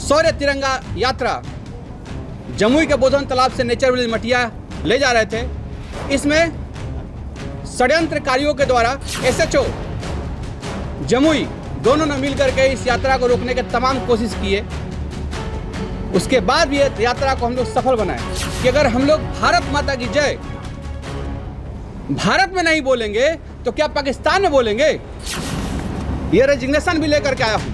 शौर्य तिरंगा यात्रा जमुई के बोधन तालाब से नेचर विलेज मटिया ले जा रहे थे। इसमें षड्यंत्रकारियों के द्वारा एसएचओ जमुई दोनों ने मिलकर के इस यात्रा को रोकने के तमाम कोशिश किए। उसके बाद भी यात्रा को हम लोग सफल बनाए कि अगर हम लोग भारत माता की जय भारत में नहीं बोलेंगे तो क्या पाकिस्तान में बोलेंगे। ये रेजिग्नेशन भी लेकर के आया हूं,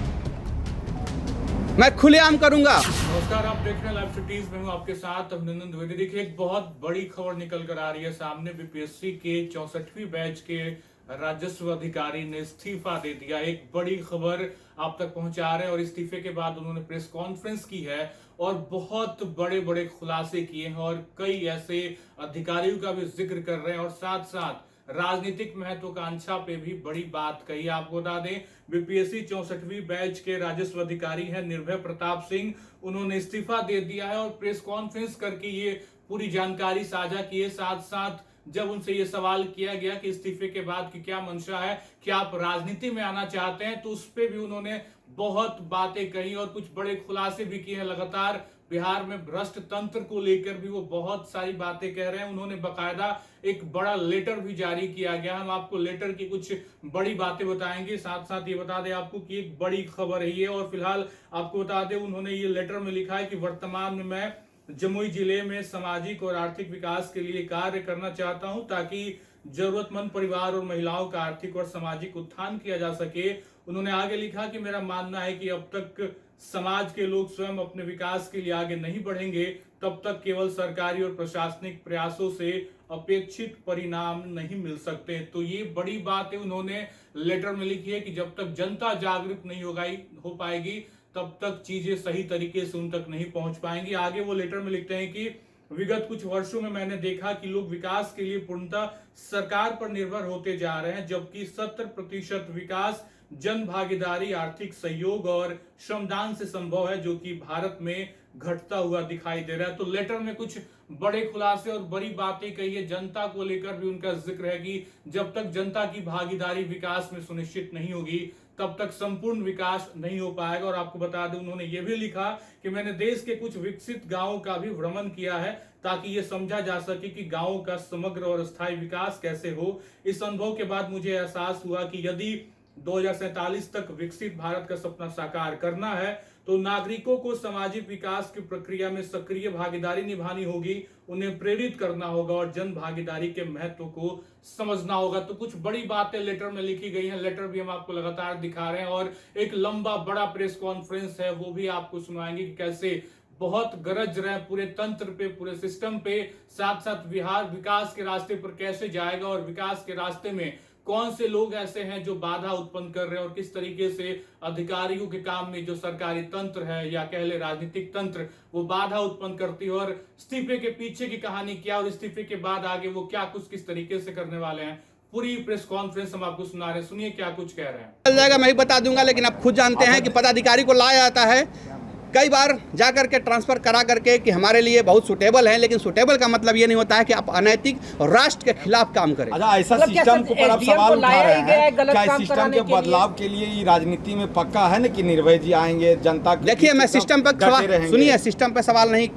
मैं खुलेआम करूंगा। नमस्कार, आप देख रहे हैं लाइव सिटीज में हूं आपके साथ अभिनंदन द्विवेदी। देखिए, एक बहुत बड़ी खबर निकल कर आ रही है सामने। बीपीएससी के 64वीं बैच के राजस्व अधिकारी ने इस्तीफा दे दिया। एक बड़ी खबर आप तक पहुंचा रहे हैं और इस्तीफे के बाद उन्होंने प्रेस कॉन्फ्रेंस की है और बहुत बड़े बड़े खुलासे किए हैं और कई ऐसे अधिकारियों का भी जिक्र कर रहे हैं और साथ साथ राजनीतिक महत्वाकांक्षा पे भी बड़ी बात कही। आपको बता दें, बीपीएससी 64वीं बैच के राजस्व अधिकारी हैं निर्भय प्रताप सिंह, उन्होंने इस्तीफा दे दिया है और प्रेस कॉन्फ्रेंस करके ये पूरी जानकारी साझा की है। साथ साथ जब उनसे ये सवाल किया गया कि इस्तीफे के बाद की क्या मंशा है, क्या आप राजनीति में आना चाहते हैं, तो उस पर भी उन्होंने बहुत बातें कही और कुछ बड़े खुलासे भी किए हैं। लगातार बिहार में भ्रष्ट तंत्र को लेकर भी वो बहुत सारी बातें कह रहे हैं। उन्होंने बकायदा एक बड़ा लेटर भी जारी किया गया। हम आपको लेटर की कुछ बड़ी बातें बताएंगे, साथ साथ ये बता दें आपको कि एक बड़ी खबर है ये। और फिलहाल आपको बता दें, उन्होंने ये लेटर में लिखा है कि वर्तमान में मैं जमुई जिले में सामाजिक और आर्थिक विकास के लिए कार्य करना चाहता हूं ताकि जरूरतमंद परिवार और महिलाओं का आर्थिक और सामाजिक उत्थान किया जा सके। उन्होंने आगे लिखा कि मेरा मानना है कि अब तक समाज के लोग स्वयं अपने विकास के लिए आगे नहीं बढ़ेंगे, तब तक केवल सरकारी और प्रशासनिक प्रयासों से अपेक्षित परिणाम नहीं मिल सकते। तो ये बड़ी बात है उन्होंने लेटर में लिखी है कि जब तक जनता जागरूक नहीं हो पाएगी तब तक चीजें सही तरीके से उन तक नहीं पहुंच पाएंगी। आगे वो लेटर में लिखते हैं कि विगत कुछ वर्षों में मैंने देखा कि लोग विकास के लिए पूर्णतः सरकार पर निर्भर होते जा रहे हैं, जबकि 70% विकास जन भागीदारी, आर्थिक सहयोग और श्रमदान से संभव है, जो कि भारत में घटता हुआ दिखाई दे रहा है। तो लेटर में कुछ बड़े खुलासे और बड़ी बातें कही है। जनता को लेकर भी उनका जिक्र है कि जब तक जनता की भागीदारी विकास में सुनिश्चित नहीं होगी तब तक संपूर्ण विकास नहीं हो पाएगा। और आपको बता दें, उन्होंने ये भी लिखा कि मैंने देश के कुछ विकसित गांवों का भी भ्रमण किया है ताकि ये समझा जा सके कि गांवों का समग्र और स्थायी विकास कैसे हो। इस अनुभव के बाद मुझे एहसास हुआ कि यदि 2047 तक विकसित भारत का सपना साकार करना है तो नागरिकों को सामाजिक विकास की प्रक्रिया में सक्रिय भागीदारी निभानी होगी, उन्हें प्रेरित करना होगा और जन भागीदारी के महत्व को समझना होगा। तो कुछ बड़ी बातें लेटर में लिखी गई हैं। लेटर भी हम आपको लगातार दिखा रहे हैं और एक लंबा बड़ा प्रेस कॉन्फ्रेंस है वो भी आपको सुनाएंगे कि कैसे बहुत गरज रहे पूरे तंत्र पे, पूरे सिस्टम पे, साथ साथ बिहार विकास के रास्ते पर कैसे जाएगा और विकास के रास्ते में कौन से लोग ऐसे हैं जो बाधा उत्पन्न कर रहे हैं और किस तरीके से अधिकारियों के काम में जो सरकारी तंत्र है या कह ले राजनीतिक तंत्र वो बाधा उत्पन्न करती है। और इस्तीफे के पीछे की कहानी क्या और इस्तीफे के बाद आगे वो क्या कुछ किस तरीके से करने वाले हैं, पूरी प्रेस कॉन्फ्रेंस हम आपको सुना रहे हैं। सुनिए क्या कुछ कह रहे हैं। चल जाएगा, मैं ही बता दूंगा, लेकिन आप खुद जानते हैं कि पदाधिकारी को लाया जाता है कई बार जा करके ट्रांसफर करा करके कि हमारे लिए बहुत सुटेबल है, लेकिन सुटेबल का मतलब ये नहीं होता है कि आप अनैतिक और राष्ट्र के खिलाफ काम करें। अच्छा, ऐसा सिस्टम के ऊपर आप सवाल उठा रहे हैं, क्या इस सिस्टम के बदलाव के लिए ये राजनीति में पक्का है ना कि निर्भय जी आएंगे जनता के? देखिए, मैं सिस्टम पर सवाल सुनिए, सिस्टम पर सवाल नहीं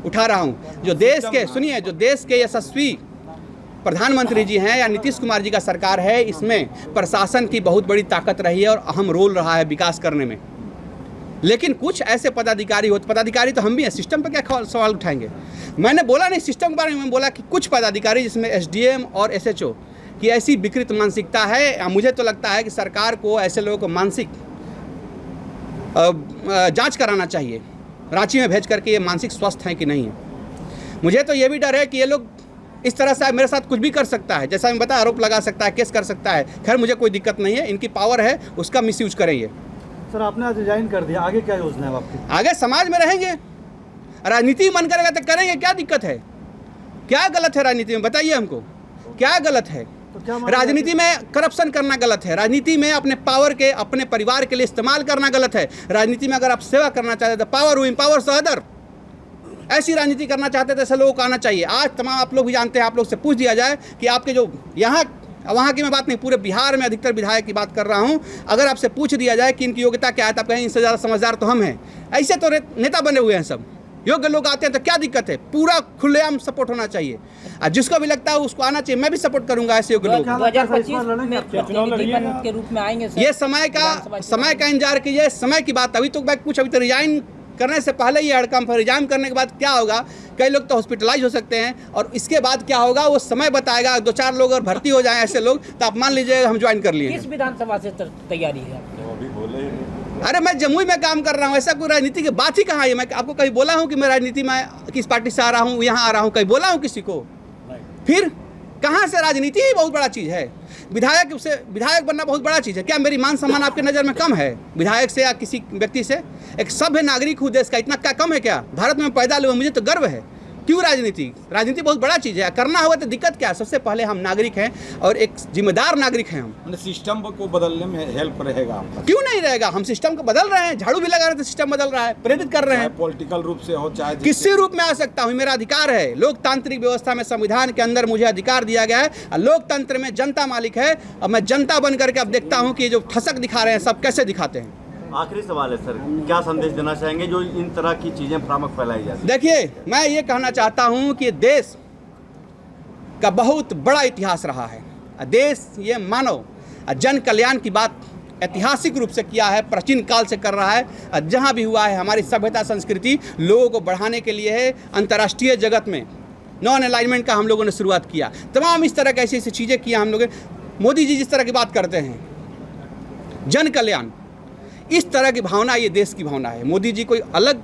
उठा रहा हूँ। जो देश के सुनिए, जो देश के यशस्वी प्रधानमंत्री जी हैं या नीतीश कुमार जी का सरकार है, इसमें प्रशासन की बहुत बड़ी ताकत रही है और अहम रोल रहा है विकास करने में। लेकिन कुछ ऐसे पदाधिकारी तो हम भी हैं, सिस्टम पर क्या सवाल उठाएंगे। मैंने बोला नहीं सिस्टम के बारे में, बोला कि कुछ पदाधिकारी जिसमें एसडीएम और एसएचओ की ऐसी विकृत मानसिकता है। मुझे तो लगता है कि सरकार को ऐसे लोगों को मानसिक जांच कराना चाहिए, रांची में भेज करके ये मानसिक स्वस्थ हैं कि नहीं है। मुझे तो ये भी डर है कि ये लोग इस तरह से मेरे साथ कुछ भी कर सकता है, जैसा मैं बताया, आरोप लगा सकता है, केस कर सकता है। खैर, मुझे कोई दिक्कत नहीं है, इनकी पावर है, उसका मिसयूज करेंगे। सर, आपने आज रिजाइन कर दिया, आगे क्या योजना है आपकी? आगे समाज में रहेंगे, राजनीति मन करेगा तो करेंगे, क्या दिक्कत है? क्या गलत है राजनीति में, बताइए हमको क्या गलत है? तो राजनीति में करप्शन करना गलत है, राजनीति में अपने पावर के अपने परिवार के लिए इस्तेमाल करना गलत है। राजनीति में अगर आप सेवा करना चाहते तो पावर टू एम्पावर अदर, ऐसी राजनीति करना चाहते तो ऐसे लोगों को आना चाहिए। आज तमाम आप लोग भी जानते हैं, आप लोग से पूछ दिया जाए कि आपके जो यहाँ वहाँ की मैं बात नहीं, पूरे बिहार में अधिकतर विधायक की बात कर रहा हूँ। अगर आपसे पूछ दिया जाए कि इनकी योग्यता क्या है तो आप कहें इनसे ज़्यादा समझदार तो हम हैं। ऐसे तो नेता बने हुए हैं सब, योग्य लोग आते हैं तो क्या दिक्कत है? पूरा खुलेआम सपोर्ट होना चाहिए और जिसको भी लगता है उसको आना चाहिए। मैं भी सपोर्ट करूंगा ऐसे योग्य लोग। 2025 के रूप में आएंगे सर। ये समय का इंतजार कीजिए, समय की बात। अभी तो रिजाइन करने से पहले ये हड़कंप, रिजाइन करने के बाद क्या होगा, कई लोग तो हॉस्पिटलाइज हो सकते हैं और इसके बाद क्या होगा वो समय बताएगा। 2-4 लोग अगर भर्ती हो जाएं ऐसे लोग तो आप मान लीजिए हम ज्वाइन कर लिए। किस विधानसभा से तैयारी है आपकी? अरे मैं जमुई में काम कर रहा हूँ, ऐसा कोई राजनीति की बात ही कहाँ है? मैं आपको कहीं बोला हूँ कि मैं राजनीति में किस पार्टी से आ रहा हूँ, यहाँ आ रहा हूँ, कहीं बोला हूँ किसी को? फिर कहाँ से? राजनीति ही बहुत बड़ा चीज़ है। विधायक बनना बहुत बड़ा चीज़ है। क्या मेरी मान सम्मान आपके नज़र में कम है विधायक से या किसी व्यक्ति से? एक सभ्य नागरिक हूँ देश का, इतना क्या कम है क्या? भारत में पैदा हुआ, मुझे तो गर्व है। क्यों राजनीति बहुत बड़ा चीज़ है, करना होगा तो दिक्कत क्या है? सबसे पहले हम नागरिक हैं और एक जिम्मेदार नागरिक हैं हम। सिस्टम को बदलने में हेल्प रहेगा आपका? क्यों नहीं रहेगा? हम सिस्टम को बदल रहे हैं, झाड़ू भी लगा रहे थे, सिस्टम बदल रहा है, प्रेरित कर रहे हैं। पॉलिटिकल रूप से हो चाहे किसी रूप में आ सकता हूँ, मेरा अधिकार है। लोकतांत्रिक व्यवस्था में संविधान के अंदर मुझे अधिकार दिया गया है और लोकतंत्र में जनता मालिक है और मैं जनता बन करके अब देखता हूँ कि जो ठसक दिखा रहे हैं सब कैसे दिखाते हैं। आखिरी सवाल है सर, क्या संदेश देना चाहेंगे जो इन तरह की चीजें भ्रामक फैलाई जाती हैं? देखिए, मैं ये कहना चाहता हूँ कि देश का बहुत बड़ा इतिहास रहा है। देश ये मानव जन कल्याण की बात ऐतिहासिक रूप से किया है, प्राचीन काल से कर रहा है। जहाँ भी हुआ है हमारी सभ्यता संस्कृति लोगों को बढ़ाने के लिए है। अंतर्राष्ट्रीय जगत में नॉन अलाइनमेंट का हम लोगों ने शुरुआत किया, तमाम इस तरह की ऐसी ऐसी चीज़ें किया हम लोग। मोदी जी जिस तरह की बात करते हैं जन कल्याण, इस तरह की भावना ये देश की भावना है। मोदी जी कोई अलग,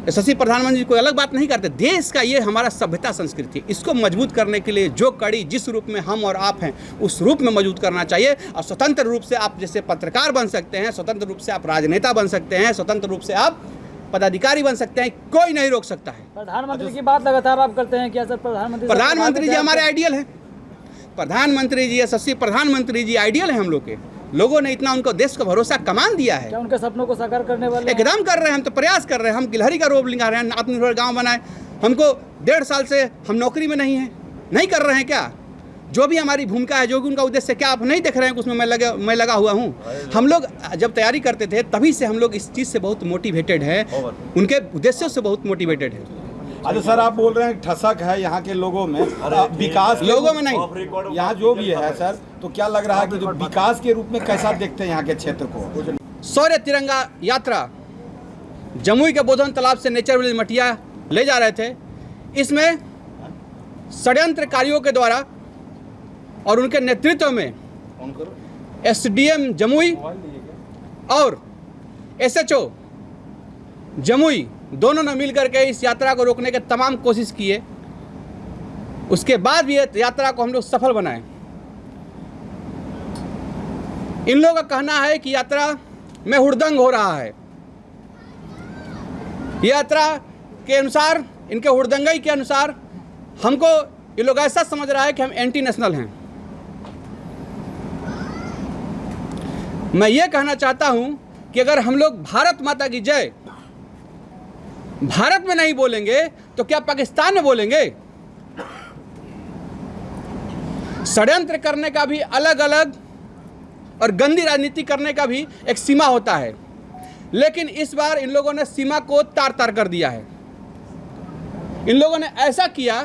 यशस्वी प्रधानमंत्री जी कोई अलग बात नहीं करते। देश का ये हमारा सभ्यता संस्कृति, इसको मजबूत करने के लिए जो कड़ी जिस रूप में हम और आप हैं उस रूप में मजबूत करना चाहिए। और स्वतंत्र रूप से आप जैसे पत्रकार बन सकते हैं, स्वतंत्र रूप से आप राजनेता बन सकते हैं, स्वतंत्र रूप से आप पदाधिकारी बन सकते हैं, कोई नहीं रोक सकता है। प्रधानमंत्री की बात लगातार आप करते हैं, क्या सर प्रधानमंत्री जी हमारे आइडियल हैं। प्रधानमंत्री जी, यशस्वी प्रधानमंत्री जी आइडियल हैं हम लोग के। लोगों ने इतना उनको देश का भरोसा कमान दिया है। क्या उनके सपनों को साकार करने वाले एकदम कर रहे हैं। हम तो प्रयास कर रहे हैं, हम गिलहरी का रोब लिखा रहे हैं, आत्मनिर्भर गांव बनाए। हमको 1.5 साल से हम नौकरी में नहीं हैं, नहीं कर रहे हैं क्या? जो भी हमारी भूमिका है, जो भी उनका उद्देश्य, क्या आप नहीं देख रहे हैं कि उसमें मैं लगा हुआ हूँ? हम लोग जब तैयारी करते थे तभी से हम लोग इस चीज़ से बहुत मोटिवेटेड हैं, उनके उद्देश्यों से बहुत मोटिवेटेड है। अच्छा सर, आप बोल रहे हैं ठसक है यहाँ के लोगों में, विकास लोगों में नहीं, यहाँ जो भी है सर, तो क्या लग रहा है कि जो विकास के रूप में कैसा देखते हैं यहाँ के क्षेत्र को? शौर्य तिरंगा यात्रा जमुई के बोधन तालाब से नेचर विलेज मटिया ले जा रहे थे। इसमें षड्यंत्रकारियों के द्वारा और उनके नेतृत्व में SDM जमुई और SHO जमुई दोनों ने मिलकर के इस यात्रा को रोकने के तमाम कोशिश किए। उसके बाद भी यात्रा को हम लोग सफल बनाए। इन लोगों का कहना है कि यात्रा में हुड़दंग हो रहा है। यात्रा के अनुसार, इनके हुड़दंगई के अनुसार हमको ये लोग ऐसा समझ रहा है कि हम एंटी नेशनल हैं। मैं ये कहना चाहता हूं कि अगर हम लोग भारत माता की जय भारत में नहीं बोलेंगे तो क्या पाकिस्तान में बोलेंगे? षड्यंत्र करने का भी अलग अलग और गंदी राजनीति करने का भी एक सीमा होता है, लेकिन इस बार इन लोगों ने सीमा को तार तार कर दिया है। इन लोगों ने ऐसा किया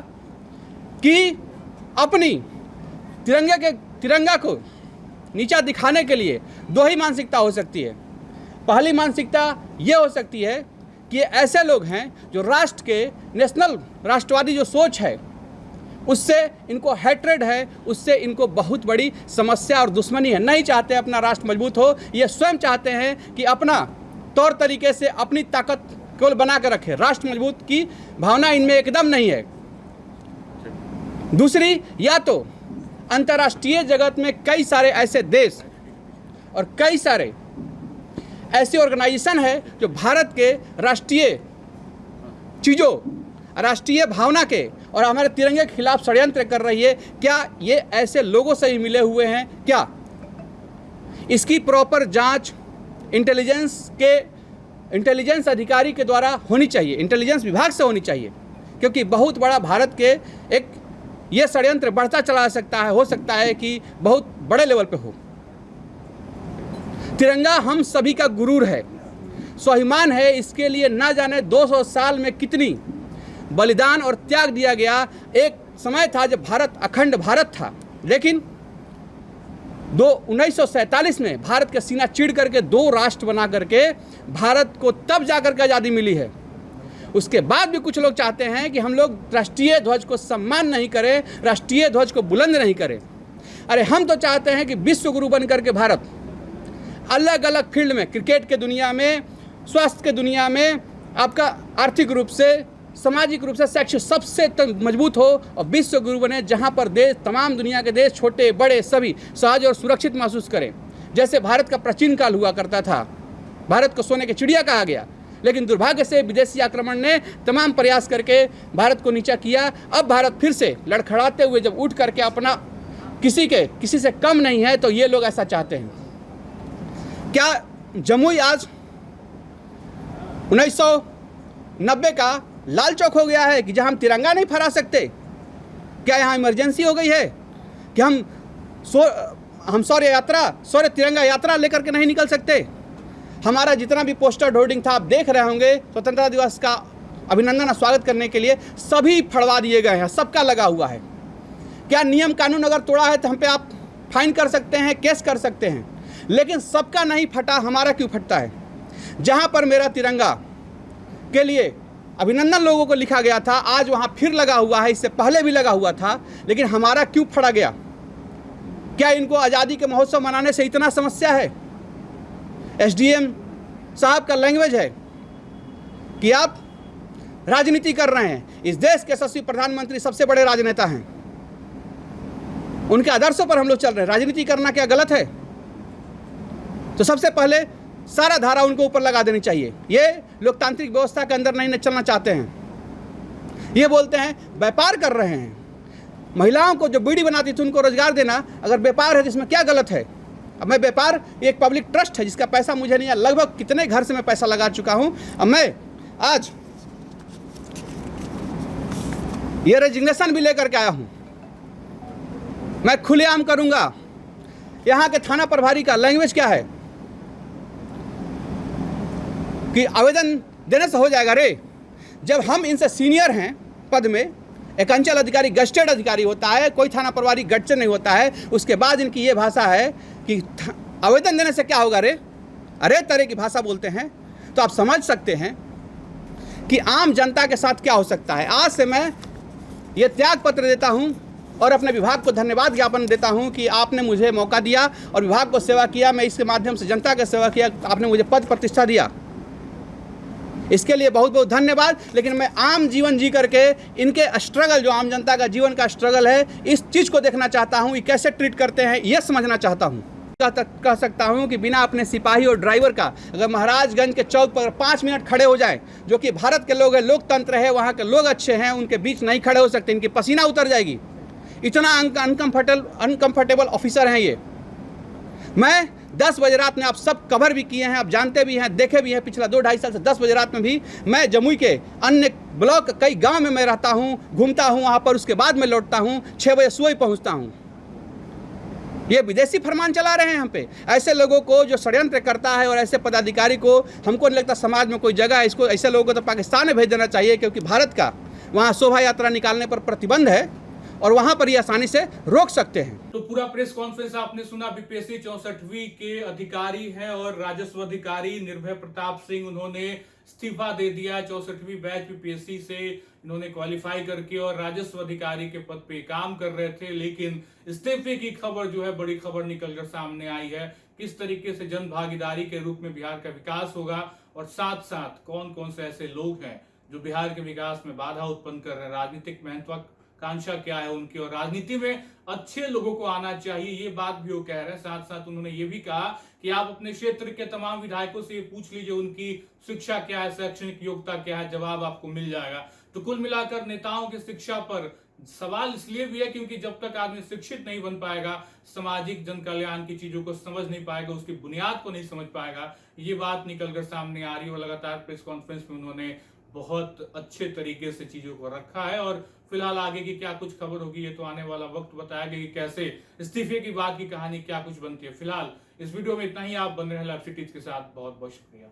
कि अपनी तिरंगा को नीचा दिखाने के लिए 2 ही मानसिकता हो सकती है। पहली मानसिकता ये हो सकती है कि ऐसे लोग हैं जो राष्ट्र के नेशनल राष्ट्रवादी जो सोच है उससे इनको हैट्रेड है, उससे इनको बहुत बड़ी समस्या और दुश्मनी है। नहीं चाहते अपना राष्ट्र मजबूत हो, ये स्वयं चाहते हैं कि अपना तौर तरीके से अपनी ताकत केवल बना कर रखे। राष्ट्र मजबूत की भावना इनमें एकदम नहीं है। दूसरी, या तो अंतर्राष्ट्रीय जगत में कई सारे ऐसे देश और कई सारे ऐसी ऑर्गेनाइजेशन है जो भारत के राष्ट्रीय चीज़ों, राष्ट्रीय भावना के और हमारे तिरंगे के खिलाफ षड्यंत्र कर रही है। क्या ये ऐसे लोगों से ही मिले हुए हैं क्या? इसकी प्रॉपर जांच इंटेलिजेंस अधिकारी के द्वारा होनी चाहिए, इंटेलिजेंस विभाग से होनी चाहिए, क्योंकि बहुत बड़ा भारत के एक ये षड्यंत्र बढ़ता चला सकता है, हो सकता है कि बहुत बड़े लेवल पे हो। तिरंगा हम सभी का गुरूर है, स्वाभिमान है। इसके लिए ना जाने 200 साल में कितनी बलिदान और त्याग दिया गया। एक समय था जब भारत अखंड भारत था, लेकिन 1947 में भारत का सीना चीर करके 2 राष्ट्र बना करके भारत को तब जाकर के आज़ादी मिली है। उसके बाद भी कुछ लोग चाहते हैं कि हम लोग राष्ट्रीय ध्वज को सम्मान नहीं करें, राष्ट्रीय ध्वज को बुलंद नहीं करें। अरे हम तो चाहते हैं कि विश्व गुरु बन करके भारत अलग अलग फील्ड में, क्रिकेट के दुनिया में, स्वास्थ्य के दुनिया में, आपका आर्थिक रूप से, सामाजिक रूप से, शैक्षिक सबसे मजबूत हो और विश्व गुरु बने, जहां पर देश, तमाम दुनिया के देश, छोटे बड़े सभी सहज और सुरक्षित महसूस करें। जैसे भारत का प्राचीन काल हुआ करता था, भारत को सोने की चिड़िया कहा गया, लेकिन दुर्भाग्य से विदेशी आक्रमण ने तमाम प्रयास करके भारत को नीचा किया। अब भारत फिर से लड़खड़ाते हुए जब उठ करके अपना किसी से कम नहीं है, तो ये लोग ऐसा चाहते हैं। क्या जमुई आज 1990 का लाल चौक हो गया है कि जहां हम तिरंगा नहीं फहरा सकते? क्या यहाँ इमरजेंसी हो गई है कि हम शौर्य तिरंगा यात्रा लेकर के नहीं निकल सकते? हमारा जितना भी पोस्टर होर्डिंग था, आप देख रहे होंगे, स्वतंत्रता दिवस का अभिनंदन और स्वागत करने के लिए सभी फड़वा दिए गए हैं, सबका लगा हुआ है। क्या नियम कानून अगर तोड़ा है तो हम पे आप फाइन कर सकते हैं, केस कर सकते हैं, लेकिन सबका नहीं फटा, हमारा क्यों फटता है? जहां पर मेरा तिरंगा के लिए अभिनंदन लोगों को लिखा गया था, आज वहां फिर लगा हुआ है, इससे पहले भी लगा हुआ था, लेकिन हमारा क्यों फटा गया? क्या इनको आज़ादी के महोत्सव मनाने से इतना समस्या है? एसडीएम साहब का लैंग्वेज है कि आप राजनीति कर रहे हैं। इस देश के यशस्वी प्रधानमंत्री सबसे बड़े राजनेता हैं, उनके आदर्शों पर हम लोग चल रहे हैं। राजनीति करना क्या गलत है? तो सबसे पहले सारा धारा उनको ऊपर लगा देनी चाहिए। ये लोकतांत्रिक व्यवस्था के अंदर नहीं चलना चाहते हैं। ये बोलते हैं व्यापार कर रहे हैं। महिलाओं को जो बीड़ी बनाती थी उनको रोजगार देना अगर व्यापार है तो इसमें क्या गलत है? अब मैं व्यापार एक पब्लिक ट्रस्ट है जिसका पैसा मुझे नहीं है, लगभग कितने घर से मैं पैसा लगा चुका हूं। अब मैं आज ये रेजिग्नेशन भी लेकर के आया हूं। मैं खुलेआम करूंगा। यहां के थाना प्रभारी का लैंग्वेज क्या है कि आवेदन देने से हो जाएगा रे। जब हम इनसे सीनियर हैं पद में, एक अंचल अधिकारी गस्टेड अधिकारी होता है, कोई थाना प्रभारी गस्टेड नहीं होता है, उसके बाद इनकी ये भाषा है कि आवेदन देने से क्या होगा रे, अरे तरह की भाषा बोलते हैं। तो आप समझ सकते हैं कि आम जनता के साथ क्या हो सकता है। आज से मैं ये त्याग पत्र देता हूं और अपने विभाग को धन्यवाद ज्ञापन देता हूं कि आपने मुझे मौका दिया और विभाग को सेवा किया। मैं इसके माध्यम से जनता की सेवा किया, आपने मुझे पद प्रतिष्ठा दिया, इसके लिए बहुत बहुत धन्यवाद। लेकिन मैं आम जीवन जी करके इनके स्ट्रगल, जो आम जनता का जीवन का स्ट्रगल है, इस चीज़ को देखना चाहता हूं, ये कैसे ट्रीट करते हैं ये समझना चाहता हूं। कह सकता हूं कि बिना अपने सिपाही और ड्राइवर का अगर महाराजगंज के चौक पर 5 मिनट खड़े हो जाएं, जो कि भारत के लोग हैं, लोकतंत्र है, वहाँ के लोग अच्छे हैं, उनके बीच नहीं खड़े हो सकते, इनकी पसीना उतर जाएगी। इतना अनकंफर्टेबल ऑफिसर हैं ये। मैं 10 बजे रात में, आप सब कवर भी किए हैं, आप जानते भी हैं, देखे भी हैं, पिछला 2-2.5 साल से 10 बजे रात में भी मैं जमुई के अन्य ब्लॉक, कई गांव में मैं रहता हूं, घूमता हूं वहां पर, उसके बाद मैं लौटता हूं, 6 बजे सुबह पहुंचता हूं। ये विदेशी फरमान चला रहे हैं हम पे। ऐसे लोगों को जो षड्यंत्र करता है और ऐसे पदाधिकारी को, हमको नहीं लगता समाज में कोई जगह है। इसको, ऐसे लोगों को तो पाकिस्तान में भेज देना चाहिए, क्योंकि भारत का वहाँ शोभा यात्रा निकालने पर प्रतिबंध है और वहां पर ये आसानी से रोक सकते हैं। तो पूरा प्रेस कॉन्फ्रेंस आपने सुना। बीपीएससी 64वीं के अधिकारी हैं और राजस्व अधिकारी निर्भय प्रताप सिंह, उन्होंने इस्तीफा दे दिया। 64वीं बैच बीपीएससी से इन्होंने क्वालिफाई करके और राजस्व अधिकारी के पद पे काम कर रहे थे, लेकिन इस्तीफे की खबर जो है, बड़ी खबर निकलकर सामने आई है। किस तरीके से जन भागीदारी के रूप में बिहार का विकास होगा और साथ साथ कौन कौन से ऐसे लोग हैं जो बिहार के विकास में बाधा उत्पन्न कर रहे हैं, राजनीतिक महत्वाकांक्षा क्या है उनकी, और राजनीति में अच्छे लोगों को आना चाहिए, ये बात भी वो कह रहे हैं। साथ साथ उन्होंने ये भी कहा कि आप अपने क्षेत्र के तमाम विधायकों से पूछ लीजिए उनकी शिक्षा क्या है, शैक्षणिक योग्यता क्या है, जवाब आपको मिल जाएगा। तो कुल मिलाकर नेताओं की शिक्षा पर सवाल इसलिए भी है क्योंकि जब तक आदमी शिक्षित नहीं बन पाएगा, सामाजिक जन कल्याण की चीजों को समझ नहीं पाएगा, उसकी बुनियाद को नहीं समझ पाएगा। ये बात निकलकर सामने आ रही है और लगातार प्रेस कॉन्फ्रेंस में उन्होंने बहुत अच्छे तरीके से चीजों को रखा है और फिलहाल आगे की क्या कुछ खबर होगी ये तो आने वाला वक्त बताएगा कि कैसे इस्तीफे की बाद की कहानी क्या कुछ बनती है। फिलहाल इस वीडियो में इतना ही। आप बन रहे हैं लाइव सिटीज के साथ। बहुत बहुत शुक्रिया।